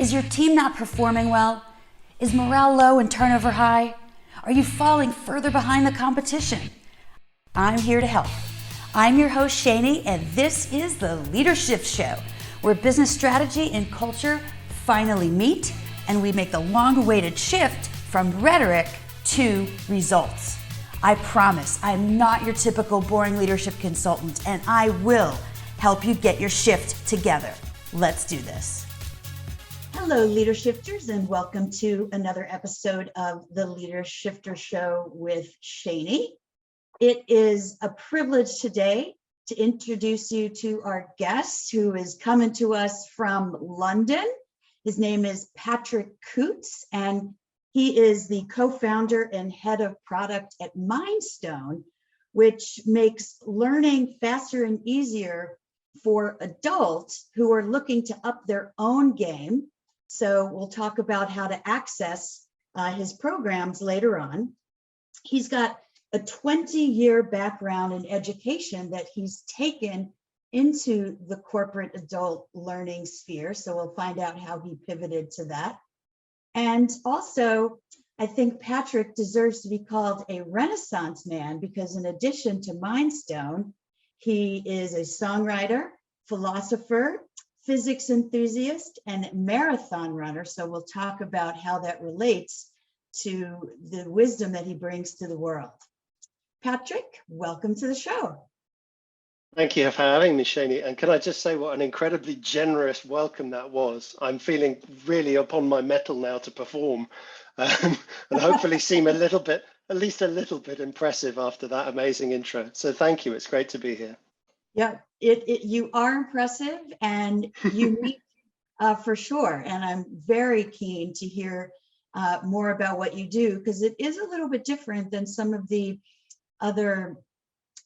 Is your team not performing well? Is morale low and turnover high? Are you falling further behind the competition? I'm here to help. I'm your host, Shani, and this is the Leadership Show, where business strategy and culture finally meet and we make the long-awaited shift from rhetoric to results. I promise I'm not your typical boring leadership consultant, and I will help you get your shift together. Let's do this. Hello, Leader Shifters, and welcome to another episode of the Leader Shifter Show with Shani. It is a privilege today to introduce you to our guest who is coming to us from London. His name is Patrick Cootes, and he is the co-founder and head of product at Mindstone, which makes learning faster and easier for adults who are looking to up their own game. So we'll talk about how to access his programs later on. He's got a 20-year background in education that he's taken into the corporate adult learning sphere. So we'll find out how he pivoted to that. And also, I think Patrick deserves to be called a Renaissance man because in addition to Mindstone, he is a songwriter, philosopher, physics enthusiast, and marathon runner. So we'll talk about how that relates to the wisdom that he brings to the world. Patrick, welcome to the show. Thank you for having me, Shani. And can I just say what an incredibly generous welcome that was? I'm feeling really upon my mettle now to perform and hopefully seem a little bit, at least a little bit impressive after that amazing intro. So thank you. It's great to be here. Yeah, you are impressive and unique for sure. And I'm very keen to hear more about what you do because it is a little bit different than some of the other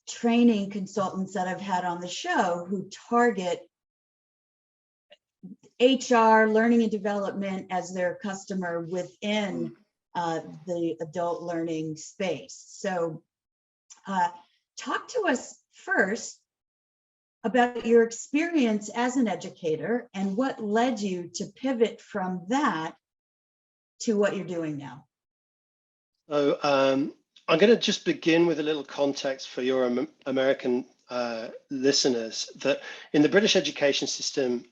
training consultants that I've had on the show who target HR, learning and development as their customer within the adult learning space. So talk to us first about your experience as an educator and what led you to pivot from that to what you're doing now. So I'm going to just begin with a little context for your American listeners that in the British education system,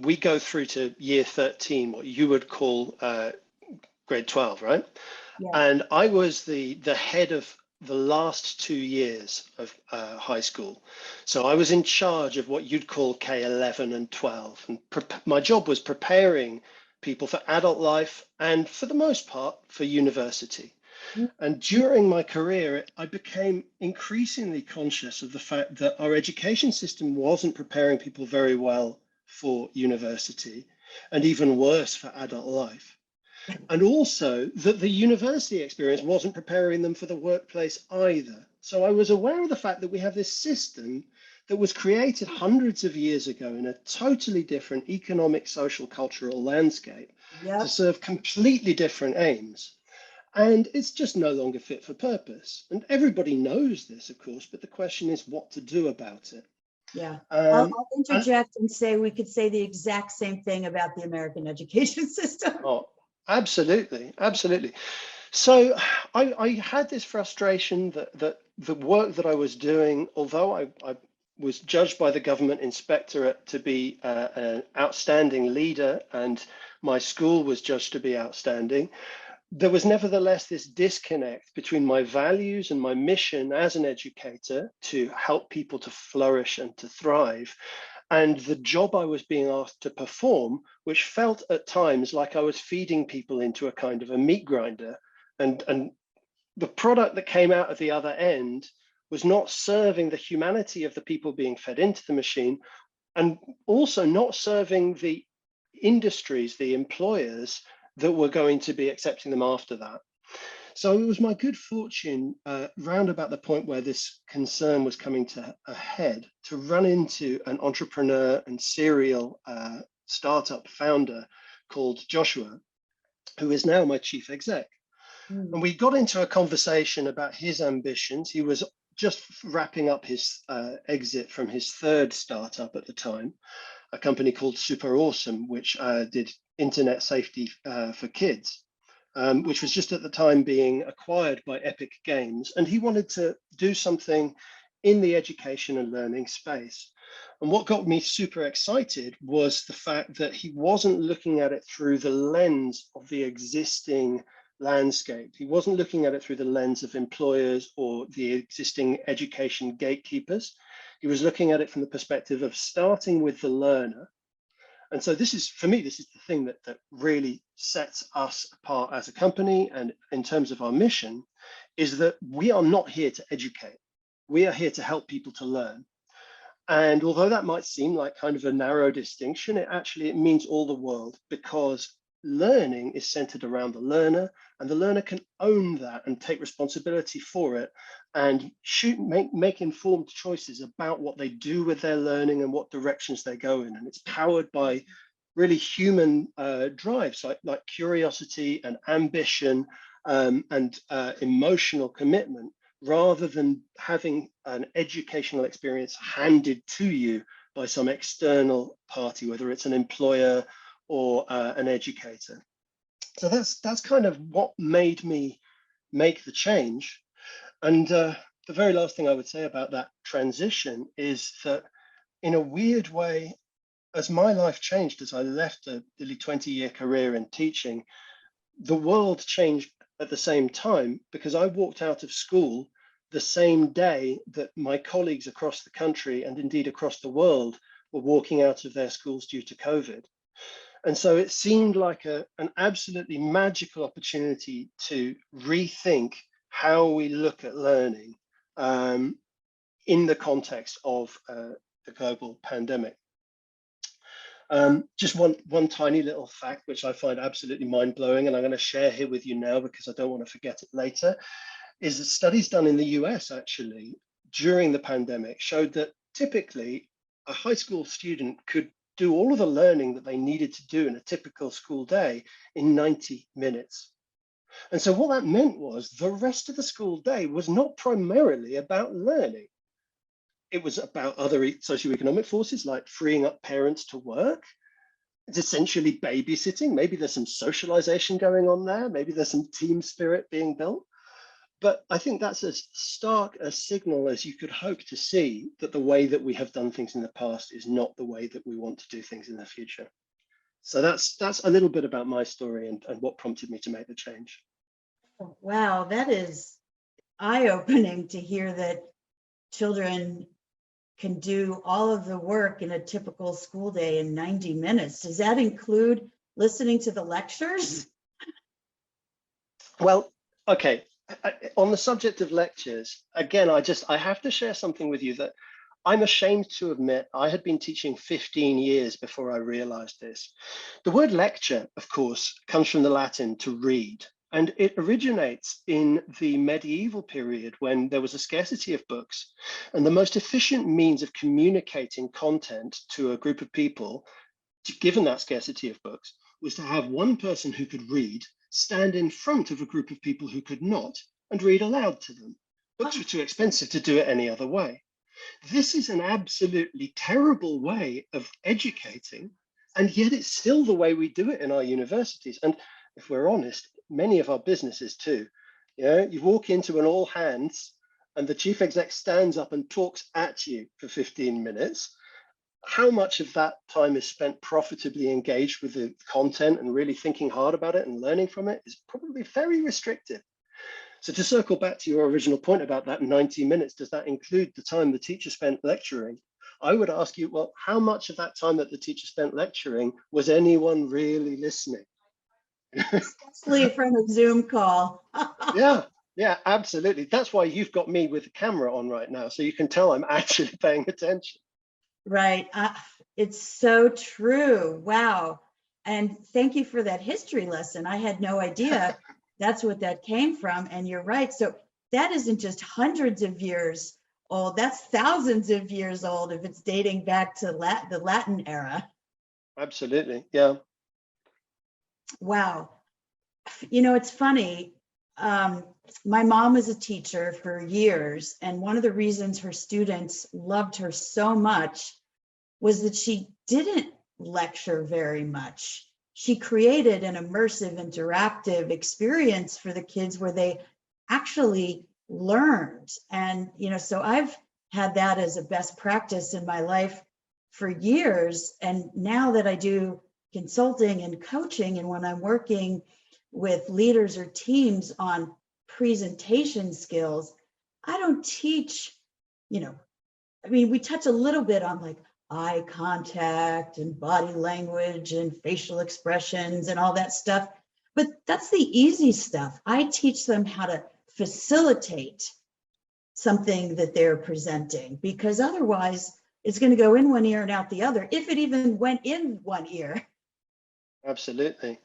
we go through to year 13, what you would call grade 12, right? Yeah. And I was the head of the last 2 years of high school. So I was in charge of what you'd call K11 and 12. And my job was preparing people for adult life and for the most part for university. And during my career, I became increasingly conscious of the fact that our education system wasn't preparing people very well for university and even worse for adult life. And also that the university experience wasn't preparing them for the workplace either. So I was aware of the fact that we have this system that was created hundreds of years ago in a totally different economic, social, cultural landscape to serve completely different aims. And it's just no longer fit for purpose. And everybody knows this, of course, but the question is what to do about it. Yeah, I'll interject and say we could say the exact same thing about the American education system. Oh, absolutely, absolutely. So I had this frustration that the work that I was doing, although I was judged by the government inspectorate to be an outstanding leader and my school was judged to be outstanding, there was nevertheless this disconnect between my values and my mission as an educator to help people to flourish and to thrive, and the job I was being asked to perform, which felt at times like I was feeding people into a kind of a meat grinder. And the product that came out of the other end was not serving the humanity of the people being fed into the machine, and also not serving the industries, the employers that were going to be accepting them after that. So it was my good fortune, round about the point where this concern was coming to a head, to run into an entrepreneur and serial startup founder called Joshua, who is now my chief exec. And we got into a conversation about his ambitions. He was just wrapping up his exit from his third startup at the time, a company called Super Awesome, which did Internet Safety for Kids, which was just at the time being acquired by Epic Games. And he wanted to do something in the education and learning space. And what got me super excited was the fact that he wasn't looking at it through the lens of the existing landscape. He wasn't looking at it through the lens of employers or the existing education gatekeepers. He was looking at it from the perspective of starting with the learner. And so this is, for me, this is the thing that really sets us apart as a company. And in terms of our mission, is that we are not here to educate. We are here to help people to learn. And although that might seem like kind of a narrow distinction, it means all the world, because learning is centered around the learner, and the learner can own that and take responsibility for it and make informed choices about what they do with their learning and what directions they go in. And it's powered by really human drives like curiosity and ambition and emotional commitment, rather than having an educational experience handed to you by some external party, whether it's an employer or an educator. So that's kind of what made me make the change. And the very last thing I would say about that transition is that, in a weird way, as my life changed, as I left a nearly 20-year career in teaching, the world changed at the same time, because I walked out of school the same day that my colleagues across the country and indeed across the world were walking out of their schools due to COVID. And so it seemed like an absolutely magical opportunity to rethink how we look at learning in the context of the global pandemic. Just one tiny little fact, which I find absolutely mind-blowing, and I'm going to share here with you now because I don't want to forget it later, is that studies done in the US actually during the pandemic showed that typically a high school student could do all of the learning that they needed to do in a typical school day in 90 minutes. And so what that meant was the rest of the school day was not primarily about learning. It was about other socioeconomic forces like freeing up parents to work. It's essentially babysitting. Maybe there's some socialization going on there. Maybe there's some team spirit being built. But I think that's as stark a signal as you could hope to see that the way that we have done things in the past is not the way that we want to do things in the future. So that's a little bit about my story and what prompted me to make the change. Wow, that is eye-opening to hear that children can do all of the work in a typical school day in 90 minutes. Does that include listening to the lectures? Well, okay. On the subject of lectures, again, I have to share something with you that I'm ashamed to admit I had been teaching 15 years before I realized this. The word lecture, of course, comes from the Latin to read, and it originates in the medieval period when there was a scarcity of books, and the most efficient means of communicating content to a group of people, given that scarcity of books, was to have one person who could read stand in front of a group of people who could not and read aloud to them. Books were too expensive to do it any other way. This is an absolutely terrible way of educating, and yet it's still the way we do it in our universities. And if we're honest, many of our businesses too. You know, you walk into an all hands and the chief exec stands up and talks at you for 15 minutes. How much of that time is spent profitably engaged with the content and really thinking hard about it and learning from it is probably very restricted. So to circle back to your original point about that 90 minutes, does that include the time the teacher spent lecturing? I would ask you, well, how much of that time that the teacher spent lecturing was anyone really listening? Especially from a Zoom call. Yeah, absolutely. That's why you've got me with the camera on right now, so you can tell I'm actually paying attention. Right. It's so true. Wow. And thank you for that history lesson. I had no idea that's what that came from. And you're right. So that isn't just hundreds of years old. That's thousands of years old if it's dating back to the Latin era. Absolutely. Yeah. Wow. You know, it's funny. My mom was a teacher for years, and one of the reasons her students loved her so much was that she didn't lecture very much. she created an immersive, interactive experience for the kids where they actually learned. And, so I've had that as a best practice in my life for years. And now that I do consulting and coaching, and when I'm working with leaders or teams on presentation skills, I don't teach, we touch a little bit on like eye contact and body language and facial expressions and all that stuff, but that's the easy stuff. I teach them how to facilitate something that they're presenting, because otherwise it's going to go in one ear and out the other, if it even went in one ear. Absolutely.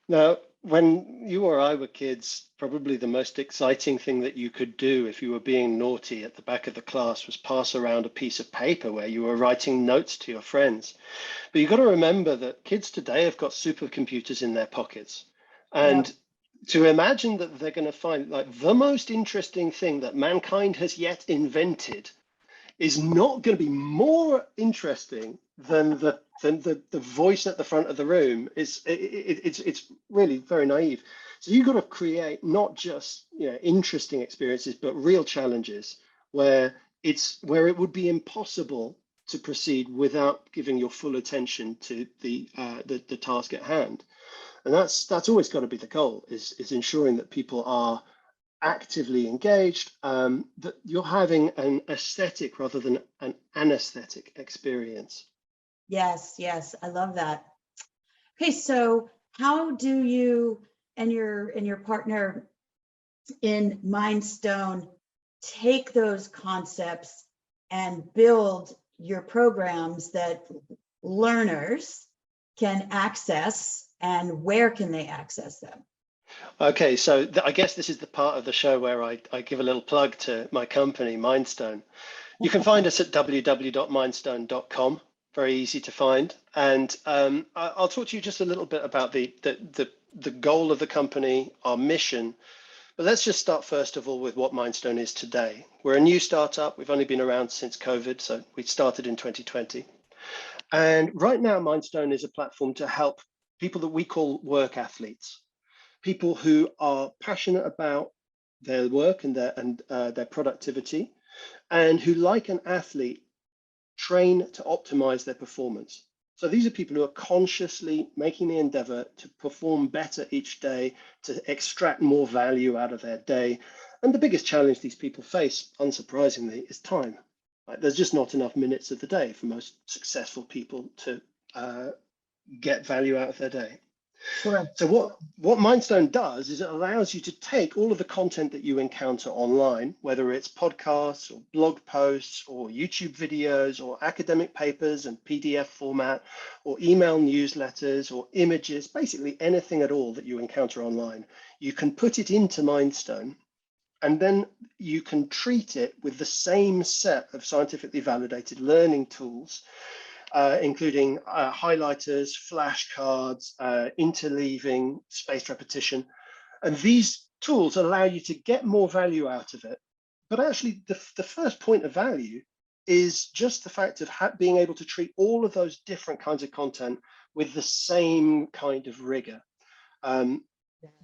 Now, when you or I were kids, probably the most exciting thing that you could do if you were being naughty at the back of the class was pass around a piece of paper where you were writing notes to your friends. But you've got to remember that kids today have got supercomputers in their pockets. And to imagine that they're going to find like the most interesting thing that mankind has yet invented is not going to be more interesting than the voice at the front of the room. It's really very naive. So you've got to create not just interesting experiences, but real challenges where it would be impossible to proceed without giving your full attention to the task at hand. And that's always got to be the goal, is ensuring that people are actively engaged, that you're having an aesthetic rather than an anesthetic experience. Yes, I love that. Okay, so how do you and your partner in Mindstone take those concepts and build your programs that learners can access, and where can they access them? Okay, so I guess this is the part of the show where I give a little plug to my company, Mindstone. You can find us at www.mindstone.com. Very easy to find. And I'll talk to you just a little bit about the goal of the company, our mission. But let's just start first of all with what Mindstone is today. We're a new startup. We've only been around since COVID, so we started in 2020. And right now, Mindstone is a platform to help people that we call work athletes, people who are passionate about their work and their productivity, and who, like an athlete, train to optimize their performance. So these are people who are consciously making the endeavor to perform better each day, to extract more value out of their day. And the biggest challenge these people face, unsurprisingly, is time. Right? There's just not enough minutes of the day for most successful people to get value out of their day. Sure. So what Mindstone does is it allows you to take all of the content that you encounter online, whether it's podcasts or blog posts or YouTube videos or academic papers and PDF format or email newsletters or images, basically anything at all that you encounter online. You can put it into Mindstone, and then you can treat it with the same set of scientifically validated learning tools, including highlighters, flashcards, interleaving, spaced repetition. And these tools allow you to get more value out of it. But actually, the first point of value is just the fact of being able to treat all of those different kinds of content with the same kind of rigor,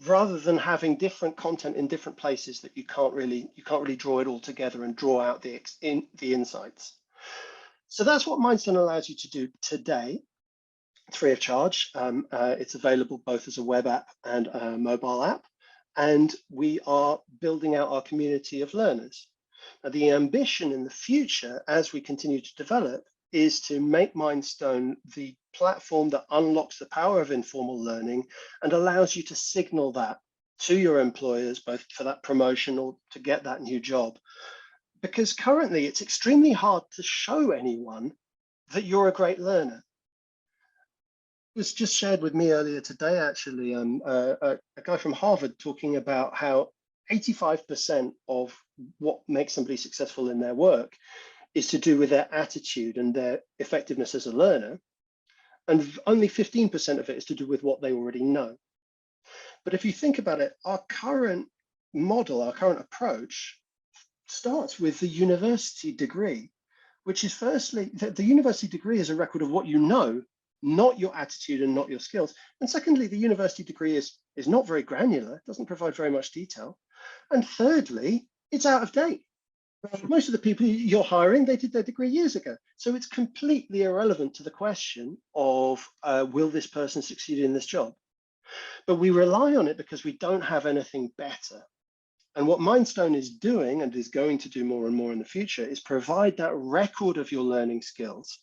rather than having different content in different places that you can't really draw it all together and draw out the insights. So that's what Mindstone allows you to do today, free of charge. It's available both as a web app and a mobile app, and we are building out our community of learners. Now, the ambition in the future, as we continue to develop, is to make Mindstone the platform that unlocks the power of informal learning and allows you to signal that to your employers, both for that promotion or to get that new job. Because currently it's extremely hard to show anyone that you're a great learner. It was just shared with me earlier today, actually, a guy from Harvard talking about how 85% of what makes somebody successful in their work is to do with their attitude and their effectiveness as a learner. And only 15% of it is to do with what they already know. But if you think about it, our current model, our current approach starts with the university degree, which is firstly, the university degree is a record of what you know, not your attitude and not your skills. And secondly, the university degree is not very granular, doesn't provide very much detail. And thirdly, it's out of date. Right. Most of the people you're hiring, they did their degree years ago. So it's completely irrelevant to the question of will this person succeed in this job? But we rely on it because we don't have anything better. And what Mindstone is doing, and is going to do more and more in the future, is provide that record of your learning skills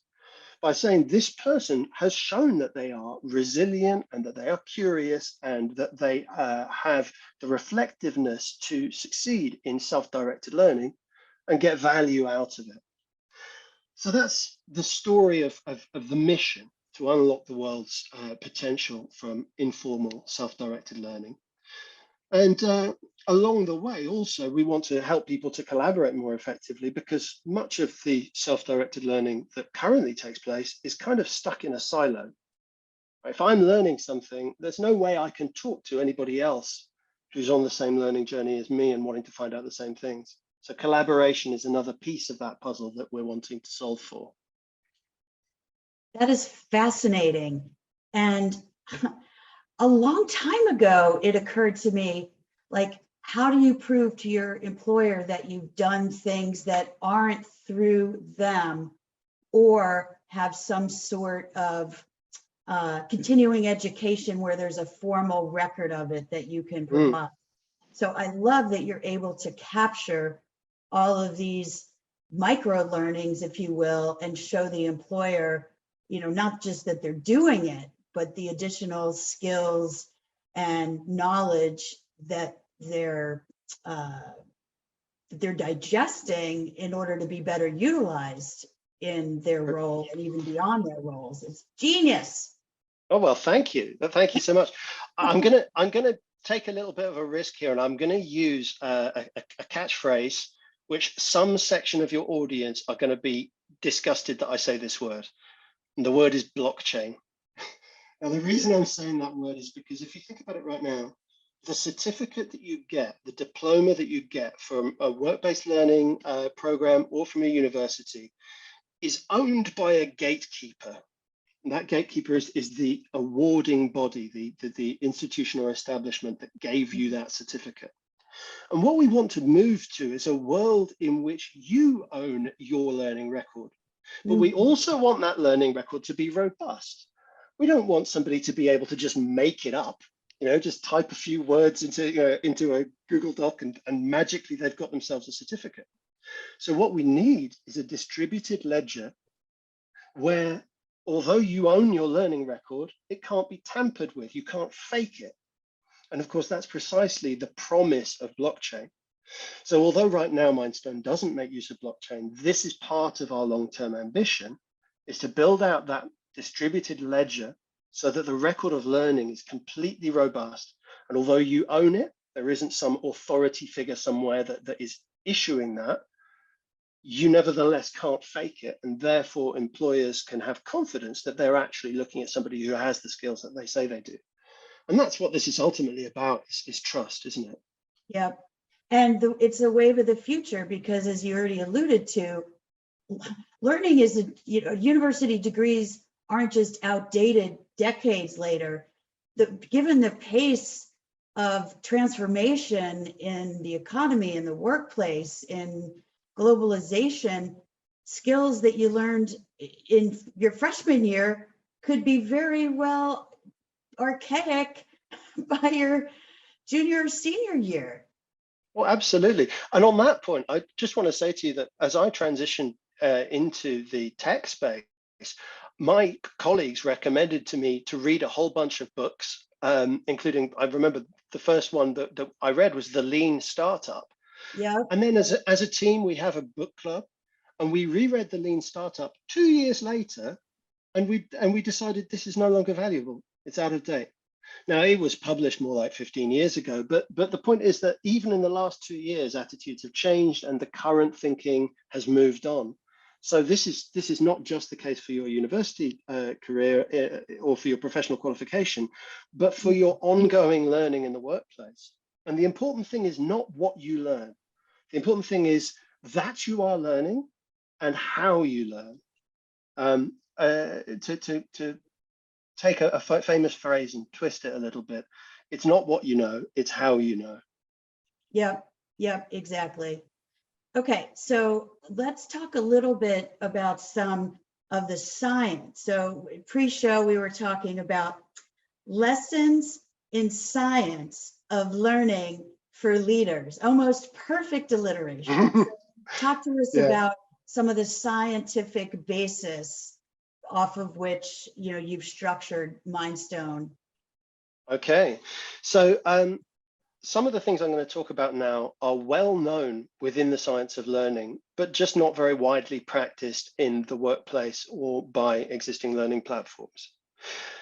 by saying this person has shown that they are resilient and that they are curious and that they have the reflectiveness to succeed in self-directed learning and get value out of it. So that's the story of the mission to unlock the world's potential from informal self-directed learning. And along the way, also, we want to help people to collaborate more effectively, because much of the self-directed learning that currently takes place is kind of stuck in a silo. If I'm learning something, there's no way I can talk to anybody else who's on the same learning journey as me and wanting to find out the same things. So collaboration is another piece of that puzzle that we're wanting to solve for. That is fascinating. And a long time ago, it occurred to me, like, how do you prove to your employer that you've done things that aren't through them or have some sort of continuing education where there's a formal record of it that you can provide? So I love that you're able to capture all of these micro learnings, if you will, and show the employer, not just that they're doing it, but the additional skills and knowledge that they're digesting in order to be better utilized in their role and even beyond their roles. It's genius. Oh, well, thank you. Thank you so much. I'm gonna take a little bit of a risk here, and I'm gonna use a catchphrase which some section of your audience are going to be disgusted that I say this word. And the word is blockchain. Now, the reason I'm saying that word is because if you think about it right now, the certificate that you get, the diploma that you get from a work-based learning program or from a university is owned by a gatekeeper. And that gatekeeper is the awarding body, the institution or establishment that gave you that certificate. And what we want to move to is a world in which you own your learning record. But we also want that learning record to be robust. We don't want somebody to be able to just make it up, just type a few words into a Google Doc and magically they've got themselves a certificate. So what we need is a distributed ledger where, although you own your learning record, it can't be tampered with. You can't fake it. And of course, that's precisely the promise of blockchain. So although right now Mindstone doesn't make use of blockchain, this is part of our long-term ambition, is to build out that distributed ledger so that the record of learning is completely robust. And although you own it, there isn't some authority figure somewhere that is issuing that, you nevertheless can't fake it. And therefore employers can have confidence that they're actually looking at somebody who has the skills that they say they do. And that's what this is ultimately about, is trust, isn't it? Yep. And it's a wave of the future, because as you already alluded to, learning is, university degrees aren't just outdated decades later. Given the pace of transformation in the economy, in the workplace, in globalization, skills that you learned in your freshman year could be very well archaic by your junior or senior year. Well, absolutely. And on that point, I just want to say to you that as I transitioned into the tech space, my colleagues recommended to me to read a whole bunch of books, including, I remember the first one that I read was The Lean Startup. Yeah. And then as a team, we have a book club, and we reread The Lean Startup 2 years later, and we decided this is no longer valuable. It's out of date. Now, it was published more like 15 years ago, but the point is that even in the last 2 years, attitudes have changed and the current thinking has moved on. So this is not just the case for your university career or for your professional qualification, but for your ongoing learning in the workplace. And the important thing is not what you learn. The important thing is that you are learning and how you learn. To take a famous phrase and twist it a little bit. It's not what you know, it's how you know. Yep, yep, exactly. Okay, so let's talk a little bit about some of the science. So pre-show, we were talking about lessons in science of learning for leaders, almost perfect alliteration. Talk to us Yeah. about some of the scientific basis off of which you've structured Mindstone. Okay, so some of the things I'm going to talk about now are well known within the science of learning, but just not very widely practiced in the workplace or by existing learning platforms.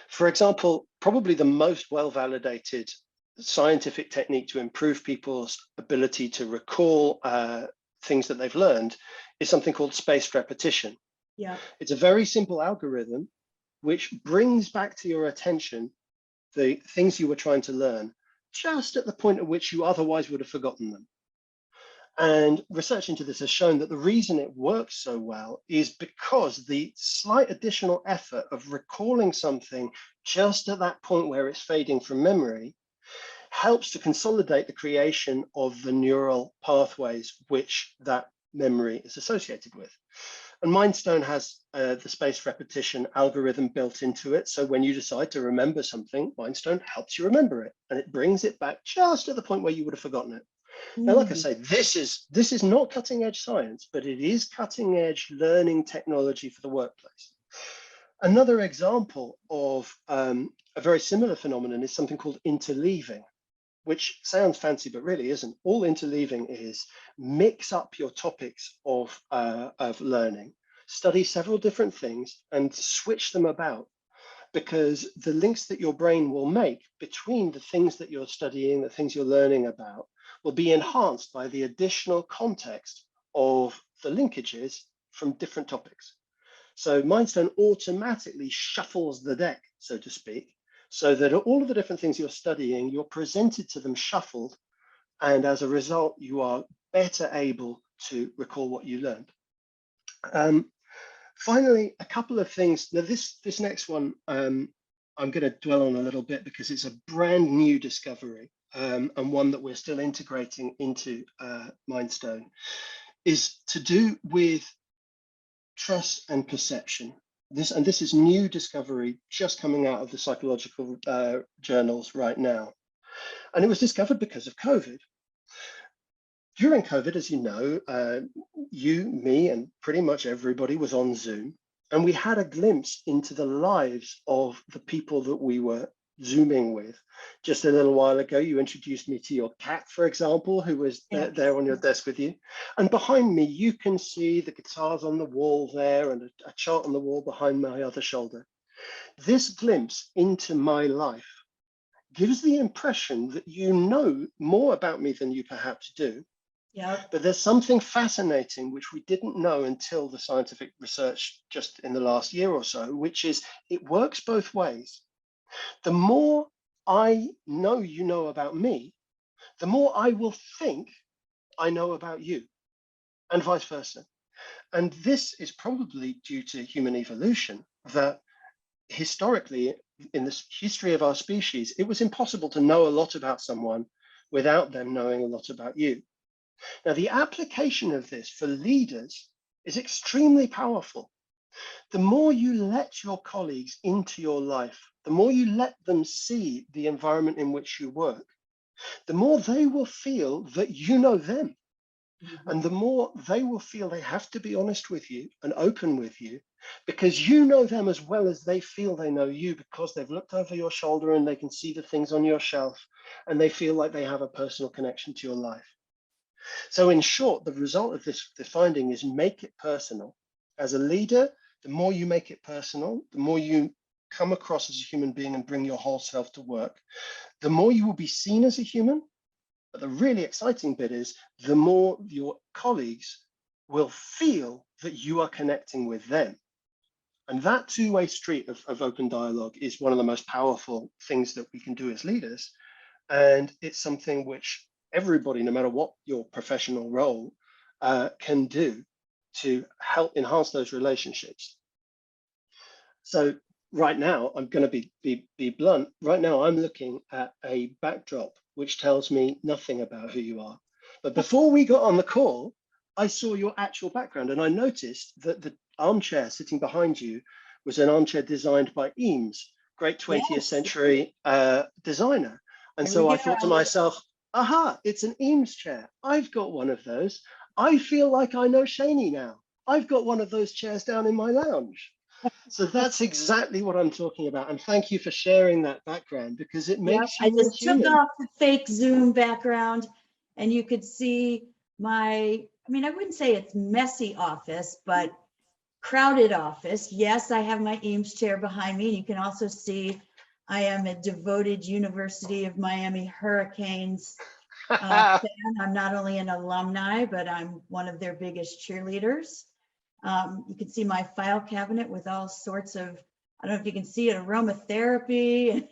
For example, probably the most well-validated scientific technique to improve people's ability to recall things that they've learned is something called spaced repetition. Yeah. It's a very simple algorithm which brings back to your attention the things you were trying to learn just at the point at which you otherwise would have forgotten them. And research into this has shown that the reason it works so well is because the slight additional effort of recalling something just at that point where it's fading from memory helps to consolidate the creation of the neural pathways which that memory is associated with. And Mindstone has the spaced repetition algorithm built into it. So when you decide to remember something, Mindstone helps you remember it, and it brings it back just at the point where you would have forgotten it. Now, like I say, this is not cutting edge science, but it is cutting edge learning technology for the workplace. Another example of a very similar phenomenon is something called interleaving, which sounds fancy, but really isn't. All interleaving is mix up your topics of learning, study several different things and switch them about, because the links that your brain will make between the things that you're studying, the things you're learning about, will be enhanced by the additional context of the linkages from different topics. So Mindstone automatically shuffles the deck, so to speak, so that all of the different things you're studying, you're presented to them shuffled, and as a result, you are better able to recall what you learned. Finally, a couple of things. Now, this next one, I'm going to dwell on a little bit because it's a brand new discovery and one that we're still integrating into Mindstone, is to do with trust and perception. This is new discovery just coming out of the psychological journals right now. And it was discovered because of COVID. During COVID, as you know, you, me, and pretty much everybody was on Zoom. And we had a glimpse into the lives of the people that we were Zooming with. Just a little while ago, you introduced me to your cat, for example, who was there on your desk with you. And behind me, you can see the guitars on the wall there and a chart on the wall behind my other shoulder. This glimpse into my life gives the impression that you know more about me than you perhaps do. Yeah. But there's something fascinating which we didn't know until the scientific research just in the last year or so, which is it works both ways. The more I know you know about me, the more I will think I know about you, and vice versa. And this is probably due to human evolution, that historically, in the history of our species, it was impossible to know a lot about someone without them knowing a lot about you. Now, the application of this for leaders is extremely powerful. The more you let your colleagues into your life, the more you let them see the environment in which you work, the more they will feel that you know them. And the more they will feel they have to be honest with you and open with you, because you know them as well as they feel they know you, because they've looked over your shoulder and they can see the things on your shelf and they feel like they have a personal connection to your life. So in short, the result of this finding is make it personal. As a leader, the more you make it personal, the more you come across as a human being and bring your whole self to work, the more you will be seen as a human. But the really exciting bit is the more your colleagues will feel that you are connecting with them. And that two-way street of open dialogue is one of the most powerful things that we can do as leaders. And it's something which everybody, no matter what your professional role, can do to help enhance those relationships. So right now, I'm going to be blunt. Right now, I'm looking at a backdrop which tells me nothing about who you are. But before we got on the call, I saw your actual background, and I noticed that the armchair sitting behind you was an armchair designed by Eames, great 20th Yes, century designer. And there we so I go. thought to myself, aha, it's an Eames chair. I've got one of those. I feel like I know Shani now. I've got one of those chairs down in my lounge. So that's exactly what I'm talking about. And thank you for sharing that background because it Yep, makes I you more just took human. off the fake Zoom background and you could see my, I mean, I wouldn't say it's messy office, but crowded office. Yes, I have my Eames chair behind me. And you can also see I am a devoted University of Miami Hurricanes fan. I'm not only an alumni, but I'm one of their biggest cheerleaders. You can see my file cabinet with all sorts of, I don't know if you can see it, aromatherapy.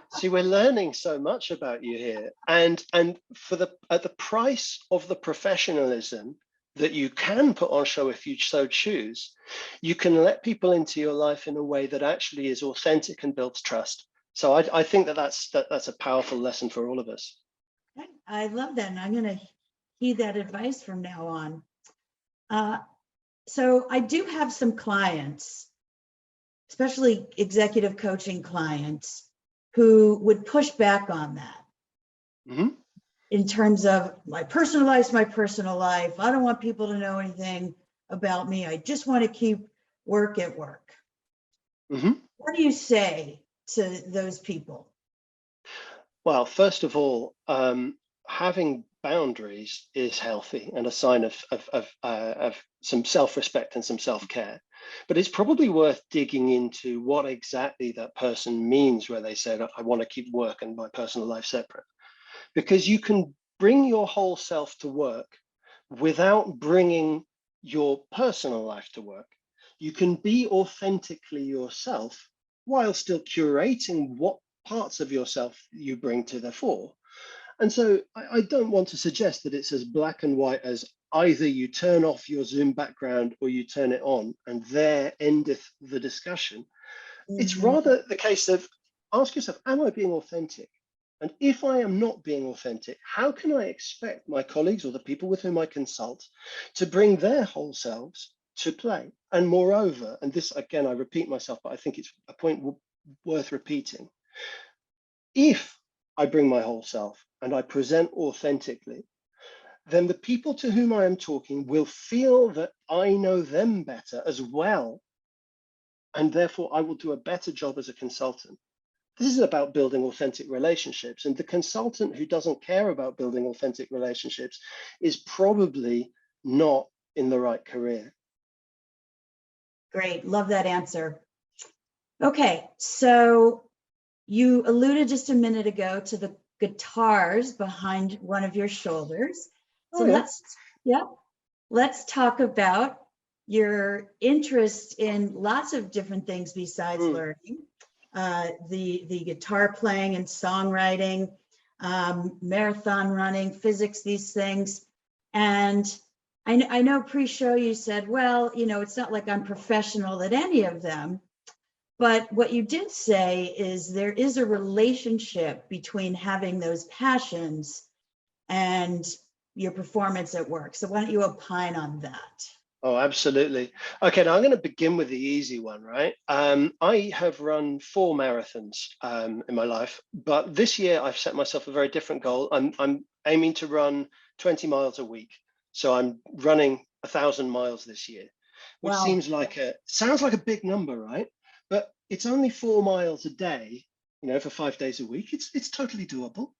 See, we're learning so much about you here. And for the at the price of the professionalism that you can put on show if you so choose, you can let people into your life in a way that actually is authentic and builds trust. So I think that's a powerful lesson for all of us. I love that. And I'm going to heed that advice from now on. So I do have some clients, especially executive coaching clients, who would push back on that Mm-hmm. in terms of my personal life's my personal life. I don't want people to know anything about me. I just want to keep work at work. Mm-hmm. What do you say to those people? Well, first of all, having boundaries is healthy and a sign of some self-respect and some self-care. But it's probably worth digging into what exactly that person means where they said, I want to keep work and my personal life separate. Because you can bring your whole self to work without bringing your personal life to work. You can be authentically yourself while still curating what parts of yourself you bring to the fore. And so I don't want to suggest that it's as black and white as either you turn off your Zoom background or you turn it on, and there endeth the discussion. It's Mhm. rather the case of ask yourself, am I being authentic? And if I am not being authentic, how can I expect my colleagues or the people with whom I consult to bring their whole selves to play? And moreover, and this again, I repeat myself, but I think it's a point worth repeating. If I bring my whole self and I present authentically, then the people to whom I am talking will feel that I know them better as well. And therefore, I will do a better job as a consultant. This is about building authentic relationships. And the consultant who doesn't care about building authentic relationships is probably not in the right career. Great. Love that answer. Okay. So you alluded just a minute ago to the guitars behind one of your shoulders. So Oh, yeah. let's talk about your interest in lots of different things besides Mm. learning. The guitar playing and songwriting, marathon running, physics, these things. And I know pre-show you said, well, it's not like I'm professional at any of them. But what you did say is there is a relationship between having those passions and your performance at work. So why don't you opine on that? Oh, absolutely. Okay, now I'm going to begin with the easy one, right? I have run 4 marathons in my life, but this year I've set myself a very different goal. I'm aiming to run 20 miles a week. So I'm running 1,000 miles this year, which Wow. sounds like a big number, right? But it's only 4 miles a day, for 5 days a week. It's totally doable.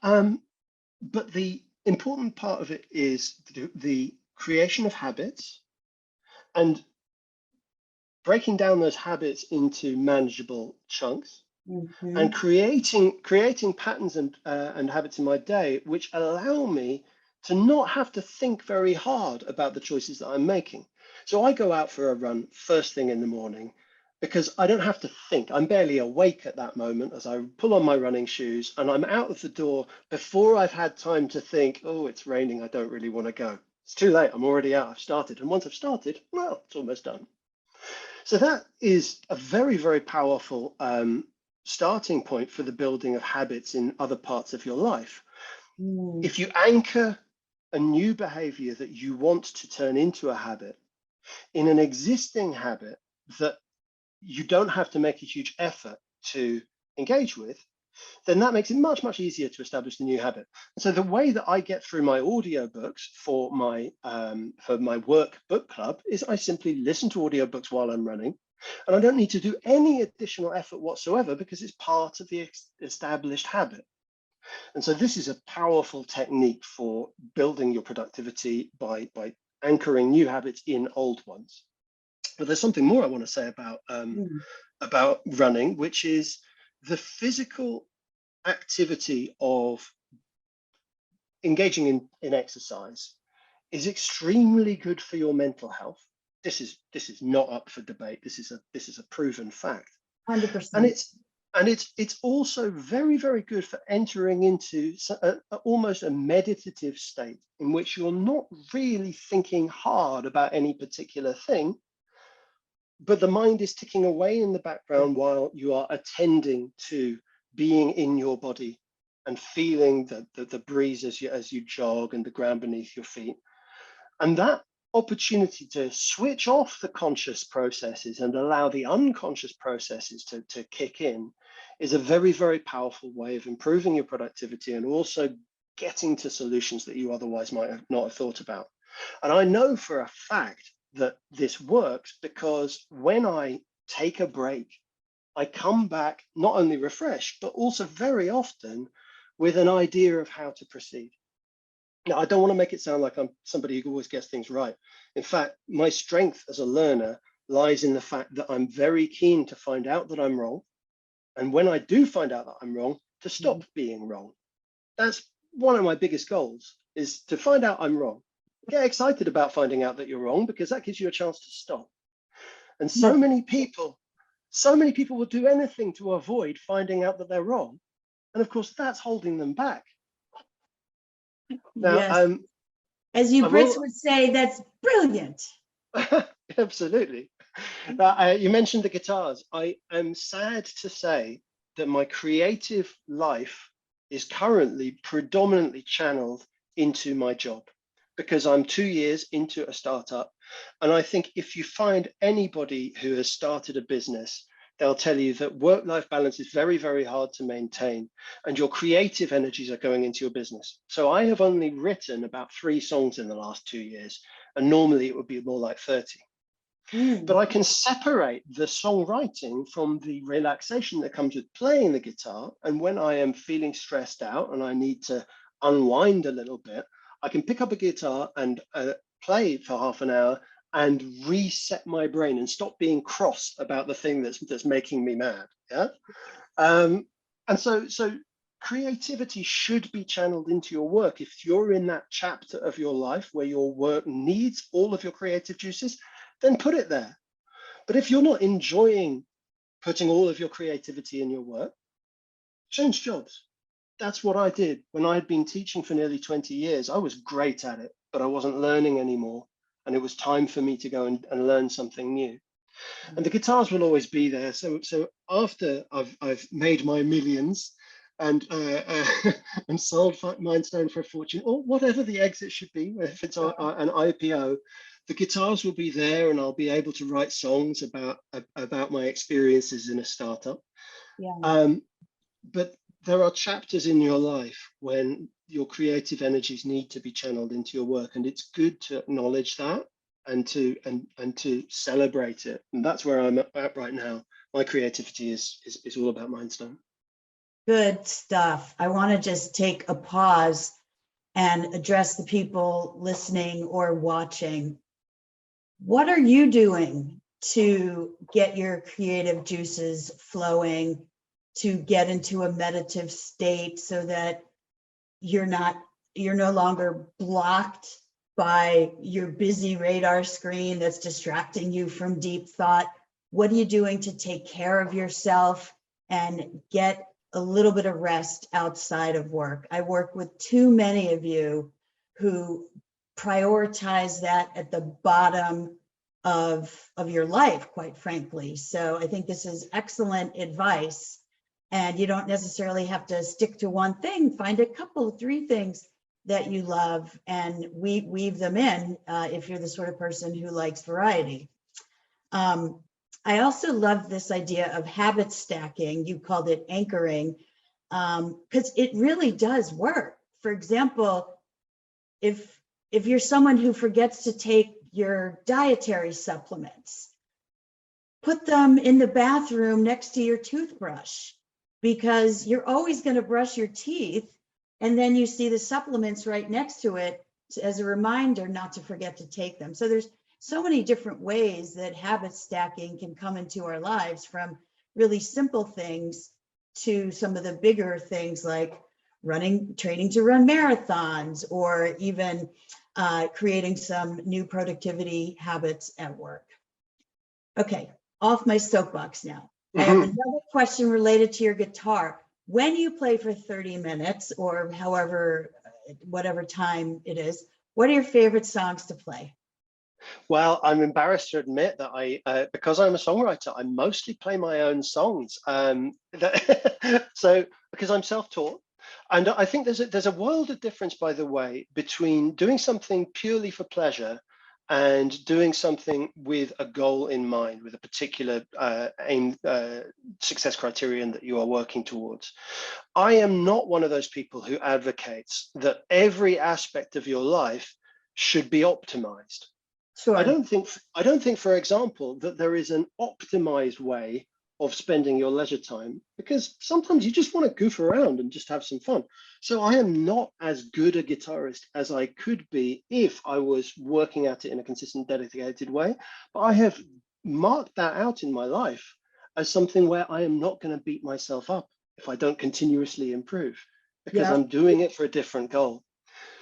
But the important part of it is the creation of habits and breaking down those habits into manageable chunks and Mhm. creating patterns and habits in my day which allow me to not have to think very hard about the choices that I'm making. So I go out for a run first thing in the morning because I don't have to think. I'm barely awake at that moment as I pull on my running shoes and I'm out of the door before I've had time to think, oh, it's raining, I don't really want to go. It's too late, I'm already out, I've started. And once I've started, well, it's almost done. So that is a very, very powerful starting point for the building of habits in other parts of your life. Mm. If you anchor a new behavior that you want to turn into a habit in an existing habit that you don't have to make a huge effort to engage with, then that makes it much, much easier to establish the new habit. So the way that I get through my audiobooks for my work book club is I simply listen to audiobooks while I'm running, and I don't need to do any additional effort whatsoever because it's part of the established habit. And so this is a powerful technique for building your productivity by anchoring new habits in old ones. But there's something more I want to say about running, which is the physical activity of engaging in exercise is extremely good for your mental health. This is not up for debate. This is a proven fact. 100%. And it's also very, very good for entering into almost a meditative state in which you're not really thinking hard about any particular thing, but the mind is ticking away in the background while you are attending to being in your body and feeling the breeze as you jog and the ground beneath your feet. And that opportunity to switch off the conscious processes and allow the unconscious processes to kick in is a very, very powerful way of improving your productivity and also getting to solutions that you otherwise might not have thought about. And I know for a fact that this works because when I take a break, I come back not only refreshed, but also very often with an idea of how to proceed. Now, I don't want to make it sound like I'm somebody who always gets things right. In fact, my strength as a learner lies in the fact that I'm very keen to find out that I'm wrong. And when I do find out that I'm wrong, to stop being wrong. That's one of my biggest goals, is to find out I'm wrong. Get excited about finding out that you're wrong because that gives you a chance to stop. And so many people will do anything to avoid finding out that they're wrong. And of course, that's holding them back. Now, Yes. As you I Brits will, would say, that's brilliant. absolutely. Now, you mentioned the guitars. I am sad to say that my creative life is currently predominantly channeled into my job because I'm 2 years into a startup. And I think if you find anybody who has started a business, they'll tell you that work-life balance is very, very hard to maintain and your creative energies are going into your business. So I have only written about 3 songs in the last 2 years, and normally it would be more like 30. But I can separate the songwriting from the relaxation that comes with playing the guitar. And when I am feeling stressed out and I need to unwind a little bit, I can pick up a guitar and play for half an hour and reset my brain and stop being cross about the thing that's making me mad. Yeah. And so creativity should be channeled into your work. If you're in that chapter of your life where your work needs all of your creative juices, then put it there. But if you're not enjoying putting all of your creativity in your work, change jobs. That's what I did when I had been teaching for nearly 20 years. I was great at it, but I wasn't learning anymore. And it was time for me to go and learn something new. And the guitars will always be there. So after I've made my millions and and sold Mindstone for a fortune, or whatever the exit should be, if it's an IPO, the guitars will be there, and I'll be able to write songs about my experiences in a startup. Yeah. But there are chapters in your life when your creative energies need to be channeled into your work, and it's good to acknowledge that and to celebrate it. And that's where I'm at right now. My creativity is all about Mindstone. Good stuff. I want to just take a pause and address the people listening or watching. What are you doing to get your creative juices flowing, to get into a meditative state so that you're no longer blocked by your busy radar screen that's distracting you from deep thought? What are you doing to take care of yourself and get a little bit of rest outside of work? I work with too many of you who prioritize that at the bottom of your life, quite frankly. So I think this is excellent advice. And you don't necessarily have to stick to one thing. Find a couple, 3 things that you love and weave them in if you're the sort of person who likes variety. I also love this idea of habit stacking. You called it anchoring, because it really does work. For example, if you're someone who forgets to take your dietary supplements, put them in the bathroom next to your toothbrush, because you're always going to brush your teeth, and then you see the supplements right next to it as a reminder not to forget to take them. So there's so many different ways that habit stacking can come into our lives, from really simple things to some of the bigger things like training to run marathons, or even creating some new productivity habits at work. Okay, off my soapbox now. I have another question related to your guitar. When you play for 30 minutes or whatever time it is, what are your favorite songs to play? Well, I'm embarrassed to admit that because I'm a songwriter, I mostly play my own songs. So because I'm self-taught, and I think there's a world of difference, by the way, between doing something purely for pleasure and doing something with a goal in mind, with a particular success criterion that you are working towards. I am not one of those people who advocates that every aspect of your life should be optimized. Sure. I don't think, for example, that there is an optimized way of spending your leisure time, because sometimes you just want to goof around and just have some fun. So I am not as good a guitarist as I could be if I was working at it in a consistent, dedicated way. But I have marked that out in my life as something where I am not going to beat myself up if I don't continuously improve, because I'm doing it for a different goal.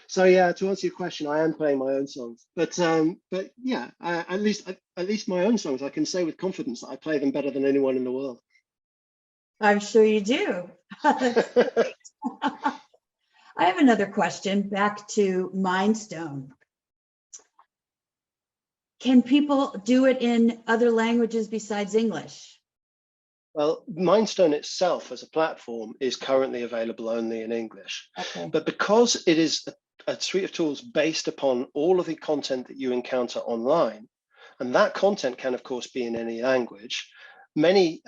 So yeah, to answer your question, I am playing my own songs, but yeah, at least my own songs, I can say with confidence that I play them better than anyone in the world. I'm sure you do. I have another question back to Mindstone. Can people do it in other languages besides English? Well, Mindstone itself as a platform is currently available only in English. Okay. But because it is a suite of tools based upon all of the content that you encounter online, and that content can, of course, be in any language, many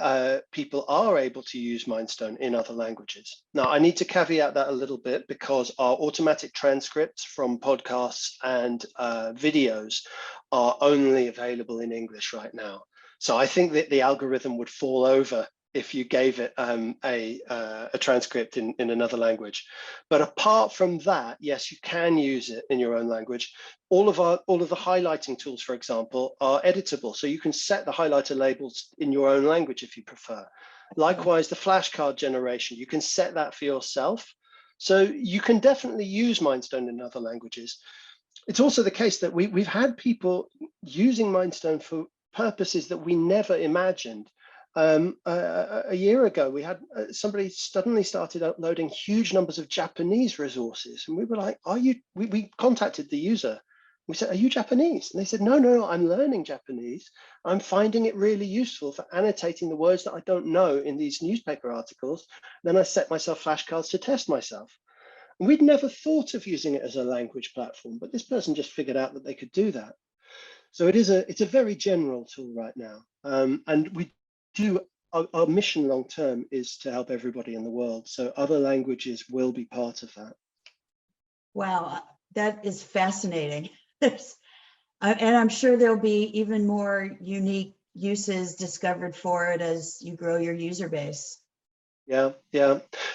people are able to use Mindstone in other languages. Now, I need to caveat that a little bit, because our automatic transcripts from podcasts and videos are only available in English right now. So I think that the algorithm would fall over if you gave it a transcript in another language. But apart from that, yes, you can use it in your own language. All of the highlighting tools, for example, are editable. So you can set the highlighter labels in your own language if you prefer. Likewise, the flashcard generation, you can set that for yourself. So you can definitely use Mindstone in other languages. It's also the case that we've had people using Mindstone for purposes that we never imagined. A year ago, we had somebody suddenly started uploading huge numbers of Japanese resources, and we were like, "Are you?" We contacted the user. We said, "Are you Japanese?" And they said, "No, I'm learning Japanese. I'm finding it really useful for annotating the words that I don't know in these newspaper articles. Then I set myself flashcards to test myself." And we'd never thought of using it as a language platform, but this person just figured out that they could do that. So it's a very general tool right now, and our mission long term is to help everybody in the world. So other languages will be part of that. Wow, that is fascinating. And I'm sure there'll be even more unique uses discovered for it as you grow your user base. Yeah.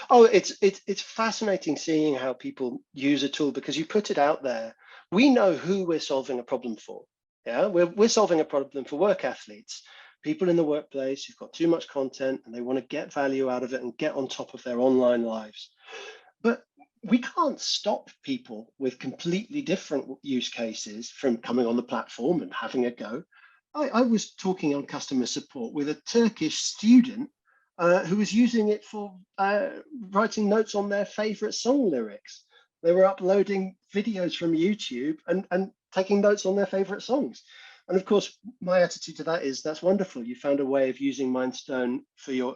Oh, it's fascinating seeing how people use a tool, because you put it out there. We know who we're solving a problem for. Yeah, we're solving a problem for work athletes, people in the workplace who've got too much content and they want to get value out of it and get on top of their online lives. But we can't stop people with completely different use cases from coming on the platform and having a go. I was talking on customer support with a Turkish student who was using it for writing notes on their favorite song lyrics. They were uploading videos from YouTube and taking notes on their favorite songs. And of course, my attitude to that is that's wonderful. You found a way of using Mindstone for your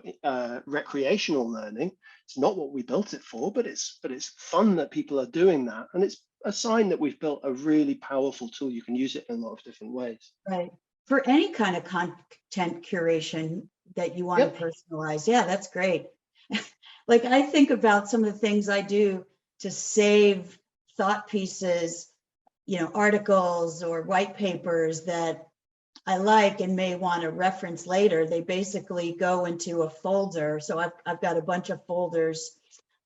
recreational learning. It's not what we built it for, but it's fun that people are doing that. And it's a sign that we've built a really powerful tool. You can use it in a lot of different ways. Right. For any kind of content curation that you want Yep. to personalize. Yeah, that's great. Like I think about some of the things I do to save thought pieces, articles or white papers that I like and may want to reference later. They basically go into a folder. So I've got a bunch of folders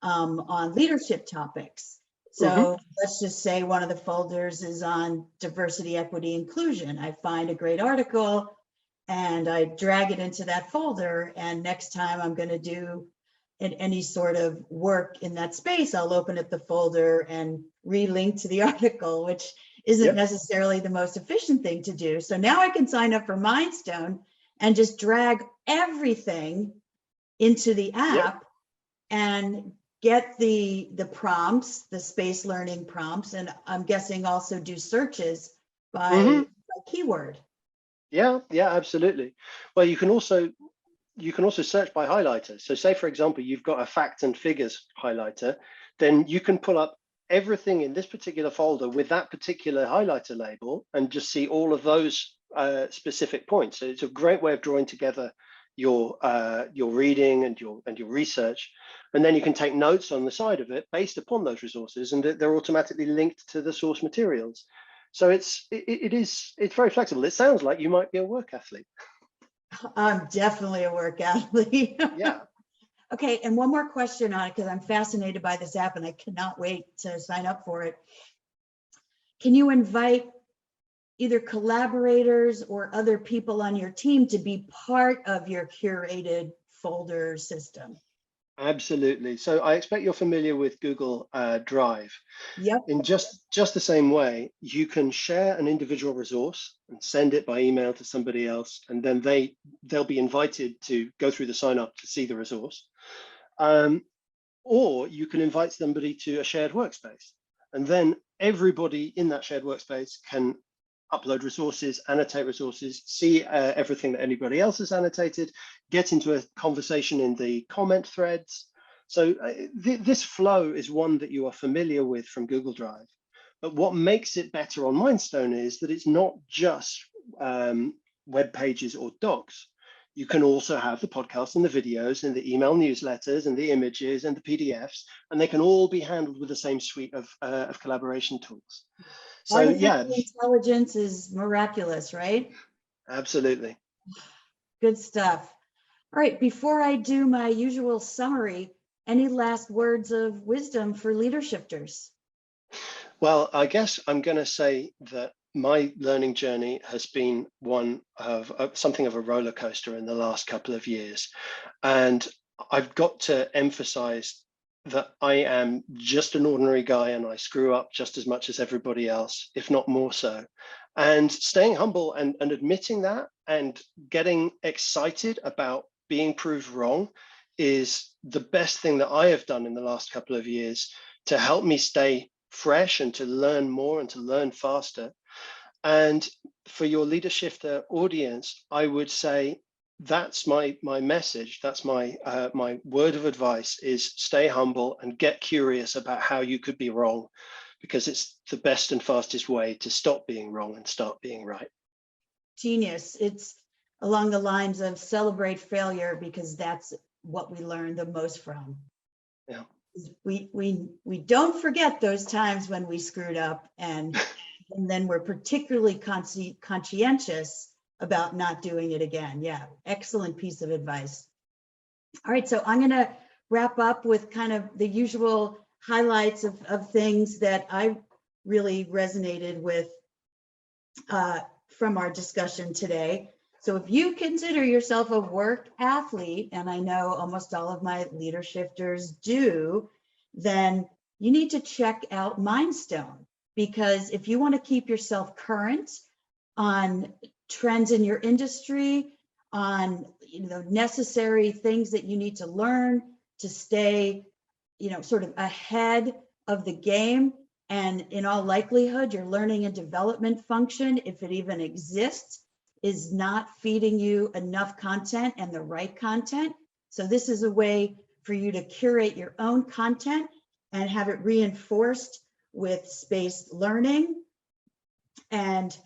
on leadership topics. So let's just say one of the folders is on diversity, equity, inclusion. I find a great article and I drag it into that folder. And next time I'm going to do any sort of work in that space, I'll open up the folder and relink to the article, which isn't necessarily the most efficient thing to do. So now I can sign up for Mindstone and just drag everything into the app and get the prompts, the space learning prompts, and I'm guessing also do searches by keyword. Yeah, absolutely. Well, you can also search by highlighter. So say, for example, you've got a fact and figures highlighter, then you can pull up everything in this particular folder with that particular highlighter label and just see all of those specific points. So it's a great way of drawing together your reading and your research, and then you can take notes on the side of it based upon those resources, and they're automatically linked to the source materials. So it's very flexible. It sounds like you might be a work athlete. I'm definitely a work athlete. Yeah. Okay, and one more question on it because I'm fascinated by this app and I cannot wait to sign up for it. Can you invite either collaborators or other people on your team to be part of your curated folder system? Absolutely. So I expect you're familiar with Google Drive. Yep. In just the same way, you can share an individual resource and send it by email to somebody else, and then they'll be invited to go through the sign up to see the resource. Or you can invite somebody to a shared workspace, and then everybody in that shared workspace can upload resources, annotate resources, see everything that anybody else has annotated, get into a conversation in the comment threads. So this flow is one that you are familiar with from Google Drive. But what makes it better on Mindstone is that it's not just web pages or docs. You can also have the podcasts and the videos and the email newsletters and the images and the PDFs, and they can all be handled with the same suite of collaboration tools. So artificial intelligence is miraculous, right? Absolutely. Good stuff. All right, before I do my usual summary, any last words of wisdom for leadershifters? Well, I guess I'm going to say that my learning journey has been one of something of a roller coaster in the last couple of years. And I've got to emphasize that I am just an ordinary guy and I screw up just as much as everybody else, if not more so. And staying humble and admitting that and getting excited about being proved wrong is the best thing that I have done in the last couple of years to help me stay fresh and to learn more and to learn faster. And for your leadershifter audience, I would say that's my message. That's my word of advice is stay humble and get curious about how you could be wrong, because it's the best and fastest way to stop being wrong and start being right. Genius. It's along the lines of celebrate failure because that's what we learn the most from. Yeah. We don't forget those times when we screwed up and then we're particularly conscientious about not doing it again. Yeah, excellent piece of advice. All right, so I'm going to wrap up with kind of the usual highlights of things that I really resonated with from our discussion today. So if you consider yourself a work athlete, and I know almost all of my leadershifters do, then you need to check out Mindstone, because if you want to keep yourself current on trends in your industry, on necessary things that you need to learn to stay sort of ahead of the game, And in all likelihood, your learning and development function, if it even exists, is not feeding you enough content and the right content. So this is a way for you to curate your own content and have it reinforced with spaced learning and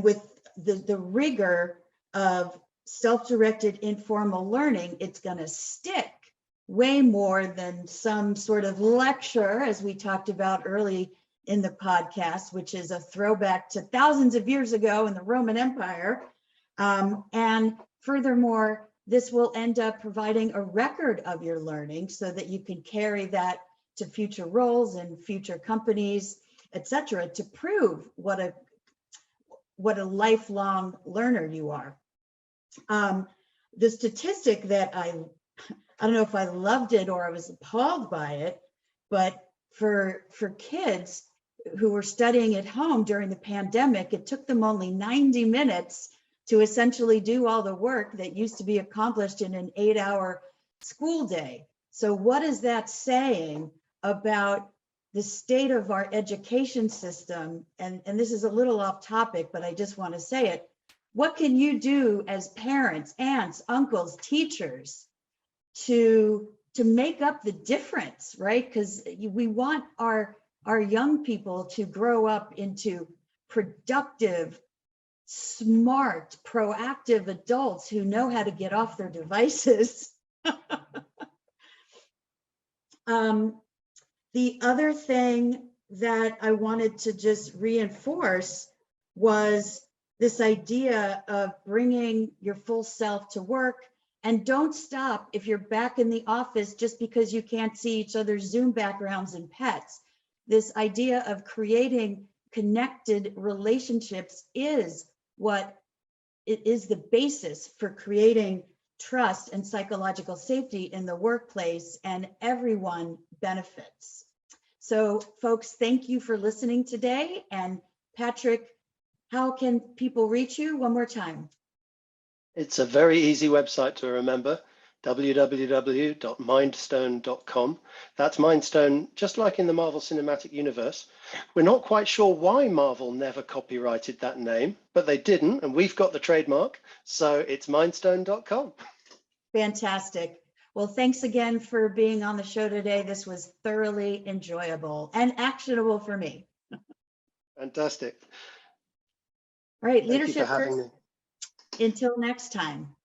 with the rigor of self-directed informal learning. It's going to stick way more than some sort of lecture, as we talked about early in the podcast, which is a throwback to thousands of years ago in the Roman Empire. And furthermore, this will end up providing a record of your learning so that you can carry that to future roles and future companies, etc., to prove what a lifelong learner you are. The statistic that I don't know if I loved it or I was appalled by it, but for kids who were studying at home during the pandemic, it took them only 90 minutes to essentially do all the work that used to be accomplished in an 8-hour school day. So what is that saying about the state of our education system? And this is a little off topic, but I just want to say it. What can you do as parents, aunts, uncles, teachers to make up the difference, right? Because we want our young people to grow up into productive, smart, proactive adults who know how to get off their devices. The other thing that I wanted to just reinforce was this idea of bringing your full self to work. And don't stop if you're back in the office just because you can't see each other's Zoom backgrounds and pets. This idea of creating connected relationships is what it is, the basis for creating trust and psychological safety in the workplace, and everyone benefits. So folks, thank you for listening today. And Patrick, how can people reach you one more time? It's a very easy website to remember, www.mindstone.com. That's Mindstone, just like in the Marvel Cinematic Universe. We're not quite sure why Marvel never copyrighted that name, but they didn't, and we've got the trademark, so it's mindstone.com. Fantastic. Well, thanks again for being on the show today. This was thoroughly enjoyable and actionable for me. Fantastic. All right, Thank you for leadership having first. me. Until next time.